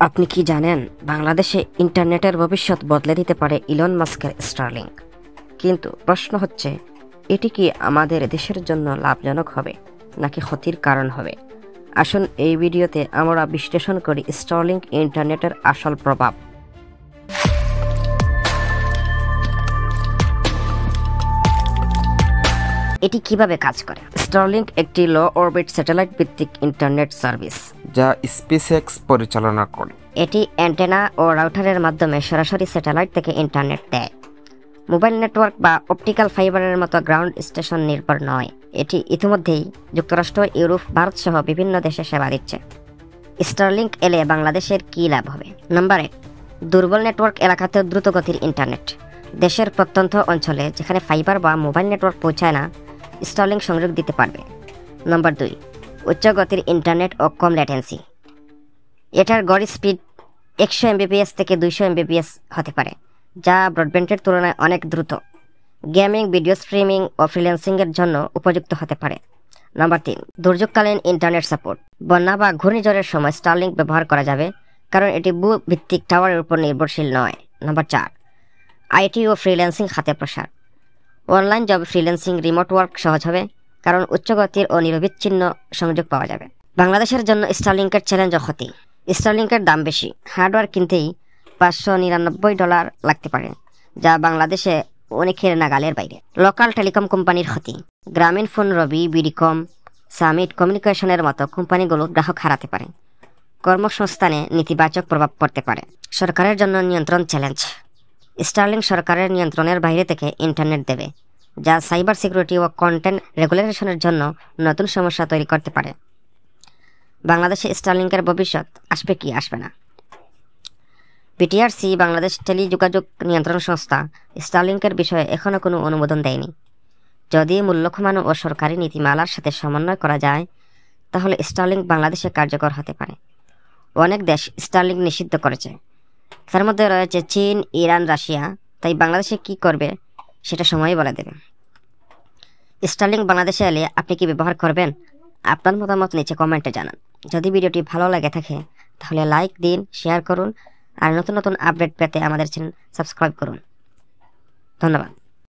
আপনি কি জানেন বাংলাদেশে ইন্টারনেটের ভবিষ্যৎ বদলে দিতে পারে ইলন মাস্কের স্টারলিংক? কিন্তু প্রশ্ন হচ্ছে, এটি কি আমাদের দেশের জন্য লাভজনক হবে নাকি ক্ষতির কারণ হবে? আসুন এই ভিডিওতে আমরা বিশ্লেষণ করি স্টারলিংক ইন্টারনেটের আসল প্রভাব। এটি কিভাবে কাজ করে? স্টারলিংক একটি লো অরবিট স্যাটেলাইট ভিত্তিক ইন্টারনেট সার্ভিস যা স্পেসএক্স পরিচালনা করে। এটি অ্যান্টেনা ও রাউটারের মাধ্যমে সরাসরি স্যাটেলাইট থেকে ইন্টারনেট দেয়। মোবাইল নেটওয়ার্ক বা অপটিক্যাল ফাইবারের মতো গ্রাউন্ড স্টেশন নির্ভর নয়। এটি ইতিমধ্যেই যুক্তরাষ্ট্র, ইউরোপ, ভারত সহ বিভিন্ন দেশে সেবা দিচ্ছে। স্টারলিংক এলে বাংলাদেশের কী লাভ হবে? নাম্বার 1, দুর্বল নেটওয়ার্ক এলাকাতেও দ্রুতগতির ইন্টারনেট। দেশের প্রত্যন্ত অঞ্চলে যেখানে ফাইবার বা মোবাইল নেটওয়ার্ক পৌঁছায় না, স্টারলিংক সংযোগ দিতে পারবে। নাম্বার 2, উচ্চ গতির ইন্টারনেট ও কম ল্যাটেন্সি। এটার গড় স্পিড 100 Mbps থেকে 200 Mbps হতে পারে, যা ব্রডব্যান্ডের তুলনায় অনেক দ্রুত। গেমিং, ভিডিও স্ট্রিমিং ও ফ্রিল্যান্সিংয়ের জন্য উপযুক্ত হতে পারে। নাম্বার 3, দুর্যোগকালীন ইন্টারনেট সাপোর্ট। বন্যা বা ঘূর্ণিঝড়ের সময় স্টারলিংক ব্যবহার করা যাবে, কারণ এটি ভূভিত্তিক টাওয়ারের উপর নির্ভরশীল নয়। নাম্বার 4, আইটি ও ফ্রিল্যান্সিং খাতে প্রসার। Online job, freelancing, remote work সহজ হবে, কারণ উচ্চ গতির ও নিরবিচ্ছিন্ন সংযোগ পাওয়া যাবে। বাংলাদেশের জন্য স্টারলিংকের চ্যালেঞ্জ ও ক্ষতি। স্টারলিংকের দাম বেশি। হার্ডওয়্যার কিনতেই $599 লাগতে পারে, যা বাংলাদেশে অনেকের নাগালের বাইরে। লোকাল টেলিকম কোম্পানির ক্ষতি। গ্রামীণ ফোন, রবি, বিডিকম, সামিট কমিউনিকেশনের মতো কোম্পানিগুলো গ্রাহক হারাতে পারে। কর্মসংস্থানে নেতিবাচক প্রভাব পড়তে পারে। সরকারের জন্য নিয়ন্ত্রণ চ্যালেঞ্জ। স্টারলিংক সরকারের নিয়ন্ত্রণের বাইরে থেকে ইন্টারনেট দেবে, যা সাইবার সিকিউরিটি ও কন্টেন্ট রেগুলেশনের জন্য নতুন সমস্যা তৈরি করতে পারে। বাংলাদেশে স্টারলিংকের ভবিষ্যৎ আসবে কি আসবে না? বিটিআরসি, বাংলাদেশ টেলিযোগাযোগ নিয়ন্ত্রণ সংস্থা, স্টারলিংকের বিষয়ে এখনও কোনো অনুমোদন দেয়নি। যদি মূল্য কমানো ও সরকারি নীতিমালার সাথে সমন্বয় করা যায়, তাহলে স্টারলিংক বাংলাদেশে কার্যকর হতে পারে। অনেক দেশ স্টারলিংক নিষিদ্ধ করেছে, তার মধ্যে রয়েছে চীন, ইরান, রাশিয়া। তাই বাংলাদেশে কি করবে সেটা সময়ই বলে দেবে। স্টারলিংক বাংলাদেশে এলে আপনি কি ব্যবহার করবেন? আপনার মতামত নিচে কমেন্টে জানান। যদি ভিডিওটি ভালো লাগে থাকে তাহলে লাইক দিন, শেয়ার করুন, আর নতুন নতুন আপডেট পেতে আমাদের চ্যানেল সাবস্ক্রাইব করুন। ধন্যবাদ।